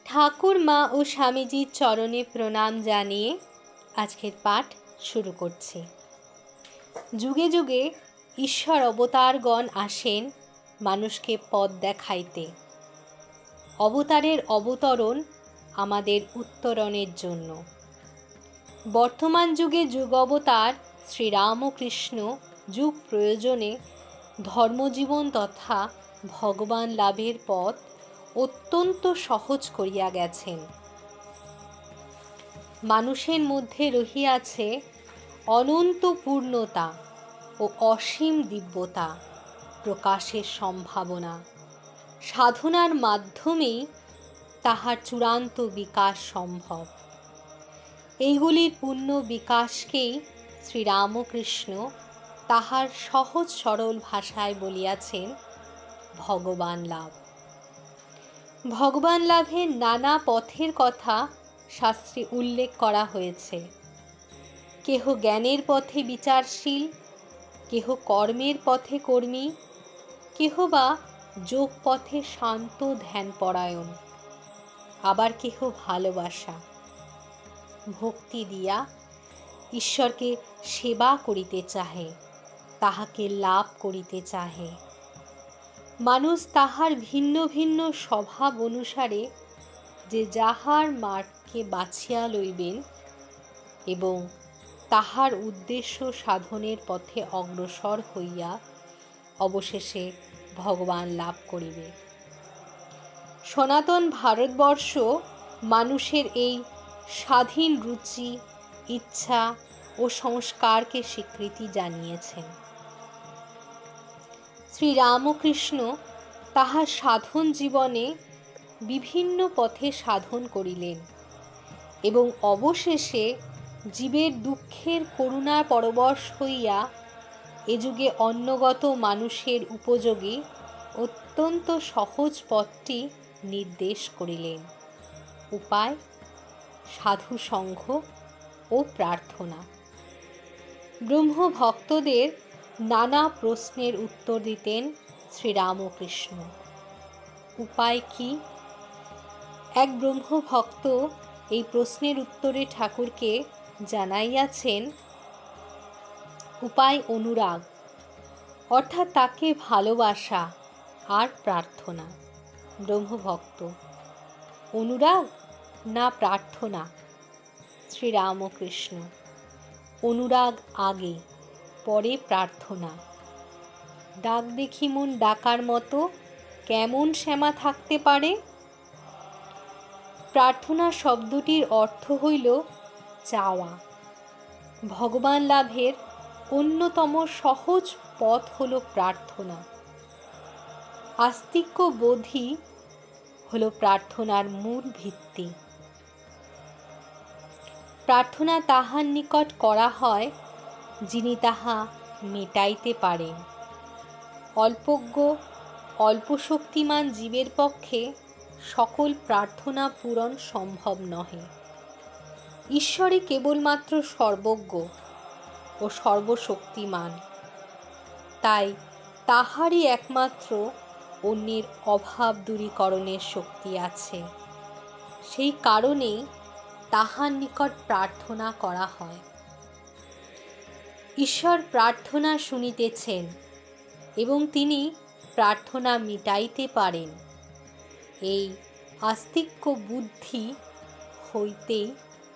ঠাকুর মা ও স্বামীজির চরণে প্রণাম জানিয়ে আজকের পাঠ শুরু করছি। যুগে যুগে ঈশ্বর অবতারগণ আসেন মানুষকে পথ দেখাইতে। অবতারের অবতরণ আমাদের উত্তরণের জন্য। বর্তমান যুগে যুগ অবতার শ্রীরামকৃষ্ণ যুগ প্রয়োজনে ধর্মজীবন তথা ভগবান লাভের পথ অত্যন্ত সহজ করিয়া গেছেন। মানুষের মধ্যে রহিয়াছে অনন্ত পূর্ণতা ও অসীম দিব্যতা প্রকাশের সম্ভাবনা। সাধনার মাধ্যমেই তাহার চূড়ান্ত বিকাশ সম্ভব। এইগুলির পূর্ণ বিকাশকেই শ্রীরামকৃষ্ণ তাহার সহজ সরল ভাষায় বলিয়াছেন ভগবান লাভ। ভগবান লাভের নানা পথের কথা শাস্ত্রে উল্লেখ করা হয়েছে। কেহ জ্ঞানের পথে বিচারশীল, কেহ কর্মের পথে কর্মী, কেহ বা যোগ পথে শান্ত ধ্যানপরায়ণ, আবার কেহ ভালোবাসা ভক্তি দিয়া ঈশ্বরকে সেবা করিতে চাহে, তাহাকে লাভ করিতে চাহে। মানুষ তাহার ভিন্ন ভিন্ন স্বভাব অনুসারে যে যাহার মার্গকে বাছিয়া লইবেন এবং তাহার উদ্দেশ্য সাধনের পথে অগ্রসর হইয়া অবশেষে ভগবান লাভ করিবে। সনাতন ভারতবর্ষ মানুষের এই স্বাধীন রুচি, ইচ্ছা ও সংস্কারকে স্বীকৃতি জানিয়েছেন। শ্রীরামকৃষ্ণ তাহার সাধন জীবনে বিভিন্ন পথে সাধন করিলেন এবং অবশেষে জীবের দুঃখের করুণা পরবশ হইয়া এ যুগে অন্নগত মানুষের উপযোগী অত্যন্ত সহজ পথটি নির্দেশ করিলেন। উপায় সাধু সঙ্ঘ ও প্রার্থনা। ব্রহ্মভক্তদের নানা প্রশ্নের উত্তর দিতেন শ্রীরামকৃষ্ণ। উপায় কি? এক ব্রহ্মভক্ত এই প্রশ্নের উত্তরে ঠাকুরকে জানাইয়াছেন, উপায় অনুরাগ, অর্থাৎ তাকে ভালোবাসা আর প্রার্থনা। ব্রহ্মভক্ত: অনুরাগ না প্রার্থনা? শ্রীরামকৃষ্ণ: অনুরাগ আগে, পরে প্রার্থনা। ডাক দেখি মন ডাকার মতো কেমন শ্যামা থাকতে পারে? প্রার্থনা শব্দটির অর্থ হইল চাওয়া। ভগবান লাভের অন্যতম সহজ পথ হল প্রার্থনা। আস্তিক্য বোধই হল প্রার্থনার মূল ভিত্তি। প্রার্থনা তাহার নিকট করা হয় যিনি তাহা মেটাইতে পারেন। অল্পজ্ঞ অল্প শক্তিমান জীবের পক্ষে সকল প্রার্থনা পূরণ সম্ভব নহে। ঈশ্বরই কেবলমাত্র সর্বজ্ঞ ও সর্বশক্তিমান, তাই তাহারই একমাত্র অন্যের অভাব দূরীকরণের শক্তি আছে। সেই কারণেই তাহার নিকট প্রার্থনা করা হয়। ঈশ্বর প্রার্থনা শুনিতেছেন এবং তিনি প্রার্থনা মিটাইতে পারেন। এই আস্তিক্য বুদ্ধি হইতেই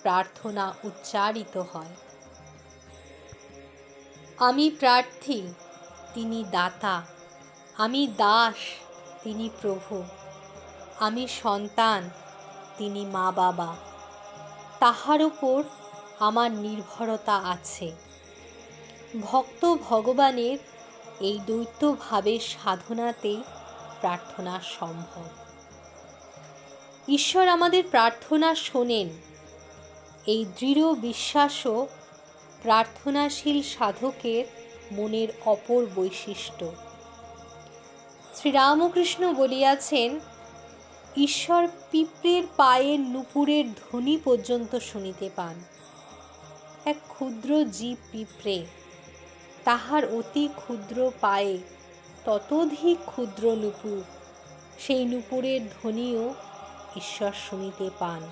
প্রার্থনা উচ্চারিত হয়। আমি প্রার্থী, তিনি দাতা। আমি দাস, তিনি প্রভু। আমি সন্তান, তিনি মা বাবা। তাহার উপর আমার নির্ভরতা আছে। ভক্ত ভগবানের এই দ্বৈতভাবের সাধনাতেই প্রার্থনা সম্ভব। ঈশ্বর আমাদের প্রার্থনা শোনেন, এই দৃঢ় বিশ্বাসও প্রার্থনাশীল সাধকের মনের অপর বৈশিষ্ট্য। শ্রীরামকৃষ্ণ বলিয়াছেন, ঈশ্বর পিঁপড়ের পায়ের নূপুরের ধ্বনি পর্যন্ত শুনিতে পান। এক ক্ষুদ্র জীব পিঁপড়ে, তাহার অতি ক্ষুদ্র পায়ে ততোধিক ক্ষুদ্র নূপুর, সেই নূপুরের ধ্বনিও ঈশ্বর শুনিতে পান।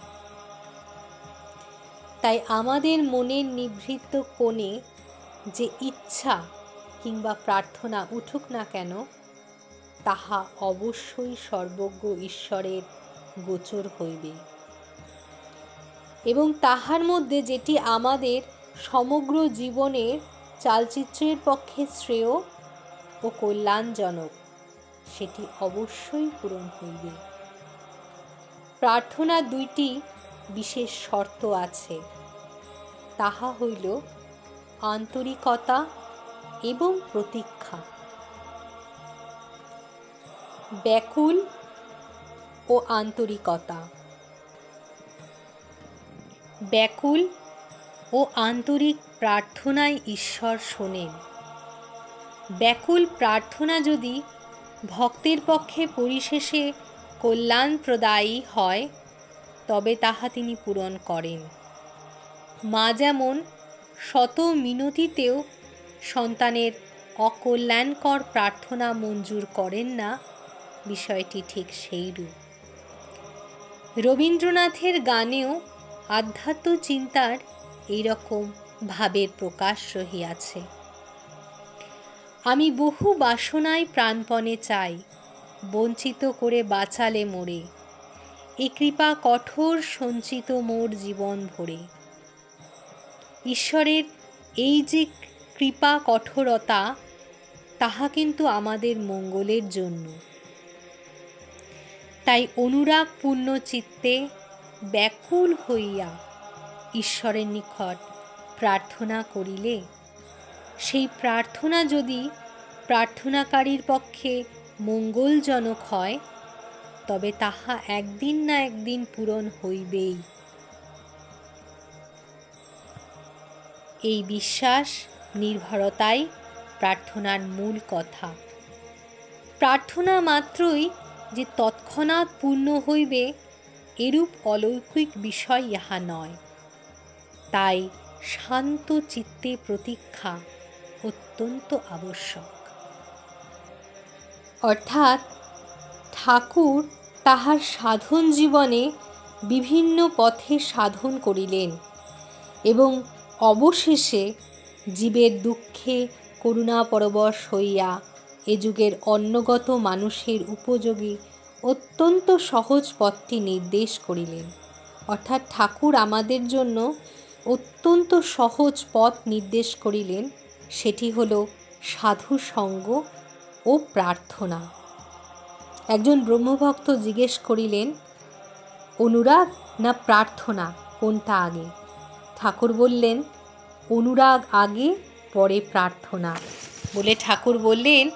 তাই আমাদের মনের নিভৃত কোণে যে ইচ্ছা কিংবা প্রার্থনা উঠুক না কেন, তাহা অবশ্যই সর্বজ্ঞ ঈশ্বরের গোচর হইবে, এবং তাহার মধ্যে যেটি আমাদের সমগ্র জীবনের চালচিত্রের পক্ষে শ্রেয় ও কল্যাণজনক, সেটি অবশ্যই পূরণ হইবে। প্রার্থনার দুইটি বিশেষ শর্ত আছে, তাহা হইল আন্তরিকতা এবং প্রতীক্ষা। ব্যাকুল ও আন্তরিকতা। ব্যাকুল ও আন্তরিক প্রার্থনায় ঈশ্বর শোনেন। ব্যাকুল প্রার্থনা যদি ভক্তের পক্ষে পরিশেষে কল্যাণপ্রদায়ী হয়, তবে তাহা তিনি পূরণ করেন। মা যেমন শত মিনতিতেও সন্তানের অকল্যাণকর প্রার্থনা মঞ্জুর করেন না, বিষয়টি ঠিক সেইরূপ। রবীন্দ্রনাথের গানেও আধ্যাত্ম চিন্তার এইরকম ভাবের প্রকাশ রহিয়াছে। আমি বহু বাসনায় প্রাণপণে চাই, বঞ্চিত করে বাঁচালে মোরে, এ কৃপা কঠোর সঞ্চিত মোর জীবন ভরে। ঈশ্বরের এই যে কৃপা কঠোরতা, তাহা কিন্তু আমাদের মঙ্গলের জন্য। তাই অনুরাগপূর্ণ চিত্তে ব্যাকুল হইয়া ঈশ্বরের নিকট প্রার্থনা করিলে, সেই প্রার্থনা যদি প্রার্থনাকারীর পক্ষে মঙ্গলজনক হয়, তবে তাহা একদিন না একদিন পূরণ হইবেই। এই বিশ্বাস নির্ভরতাই প্রার্থনার মূল কথা। প্রার্থনা মাত্রই যে তৎক্ষণাৎ পূর্ণ হইবে, এরূপ অলৌকিক বিষয় ইহা নয়। তাই শান্ত চিত্তে প্রতীক্ষা অত্যন্ত আবশ্যক। অর্থাৎ ঠাকুর তাহার সাধন জীবনে বিভিন্ন পথে সাধন করিলেন এবং অবশেষে জীবের দুঃখে করুণাপরবশ হইয়া এ যুগের অন্নগত মানুষের উপযোগী অত্যন্ত সহজ পথটি নির্দেশ করিলেন। অর্থাৎ ঠাকুর আমাদের জন্য অত্যন্ত সহজ পথ নির্দেশ করিলেন, সেটি হল সাধু সঙ্গ ও প্রার্থনা। একজন ব্রহ্মভক্ত জিজ্ঞেস করিলেন, অনুরাগ না প্রার্থনা কোনটা আগে? ঠাকুর বললেন, অনুরাগ আগে, পরে প্রার্থনা। বলে ঠাকুর বললেন,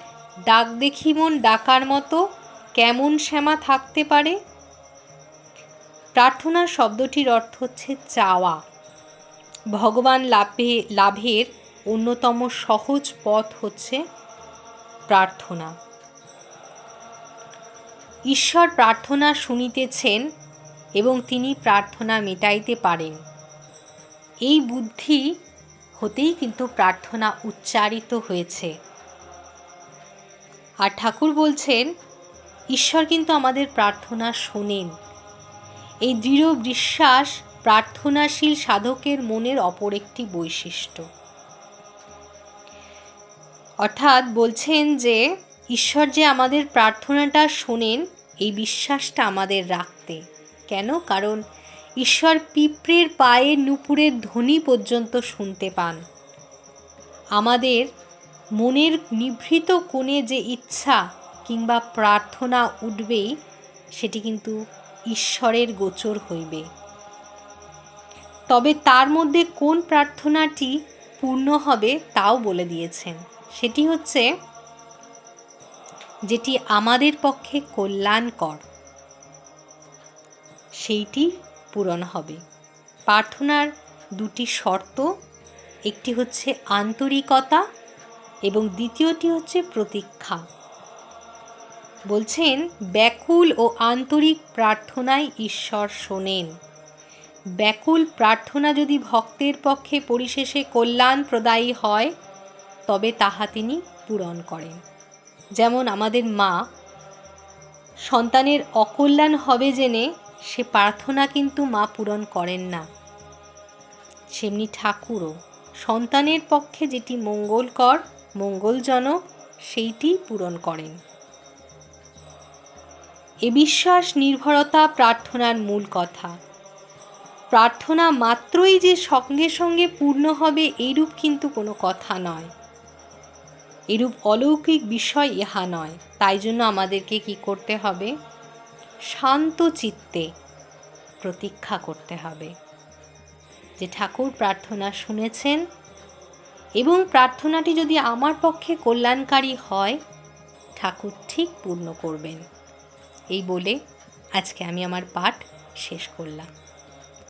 ডাক দেখি মন ডাকার মতো, কেমন শ্যামা থাকতে পারে? প্রার্থনা শব্দটির অর্থ হচ্ছে চাওয়া। ভগবান লাভের অন্যতম সহজ পথ হচ্ছে প্রার্থনা। ঈশ্বর প্রার্থনা শুনিতেছেন এবং তিনি প্রার্থনা মেটাইতে পারেন, এই বুদ্ধি হতেই কিন্তু প্রার্থনা উচ্চারিত হয়েছে। আর ঠাকুর বলছেন, ঈশ্বর কিন্তু আমাদের প্রার্থনা শোনেন। এই দৃঢ় বিশ্বাস প্রার্থনাশীল সাধকের মনের অপর একটি বৈশিষ্ট্য। অর্থাৎ বলছেন যে ঈশ্বর যে আমাদের প্রার্থনাটা শোনেন, এই বিশ্বাসটা আমাদের রাখতে। কেন? কারণ ঈশ্বর পিঁপড়ের পায়ের নুপুরের ধ্বনি পর্যন্ত শুনতে পান। আমাদের মনের নিভৃত কোণে যে ইচ্ছা কিংবা প্রার্থনা উঠবেই, সেটি কিন্তু ঈশ্বরের গোচর হইবে। তবে তার মধ্যে কোন প্রার্থনাটি পূর্ণ হবে তাও বলে দিয়েছেন। সেটি হচ্ছে যেটি আমাদের পক্ষে কল্যাণকর, সেইটি পূরণ হবে। প্রার্থনার দুটি শর্ত, একটি হচ্ছে আন্তরিকতা এবং দ্বিতীয়টি হচ্ছে প্রতীক্ষা। বলছেন, ব্যাকুল ও আন্তরিক প্রার্থনায় ঈশ্বর শোনেন। ব্যাকুল প্রার্থনা যদি ভক্তের পক্ষে পরিশেষে কল্যাণপ্রদায়ী হয়, তবে তাহা তিনি পূরণ করেন। যেমন আমাদের মা সন্তানের অকল্যাণ হবে জেনে সে প্রার্থনা কিন্তু মা পূরণ করেন না। সেমনি ঠাকুরও সন্তানের পক্ষে যেটি মঙ্গলকর, মঙ্গলজনক, সেইটিই পূরণ করেন। এ বিশ্বাস নির্ভরতা প্রার্থনার মূল কথা। প্রার্থনা মাত্রই যে সঙ্গে সঙ্গে পূর্ণ হবে এইরূপ কিন্তু কোনো কথা নয়। এরূপ অলৌকিক বিষয় ইহা নয়। তাই জন্য আমাদেরকে কি করতে হবে? শান্ত চিত্তে প্রতীক্ষা করতে হবে যে ঠাকুর প্রার্থনা শুনেছেন এবং প্রার্থনাটি যদি আমার পক্ষে কল্যাণকারী হয়, ঠাকুর ঠিক পূর্ণ করবেন। এই বলে আজকে আমি আমার পাঠ শেষ করলাম।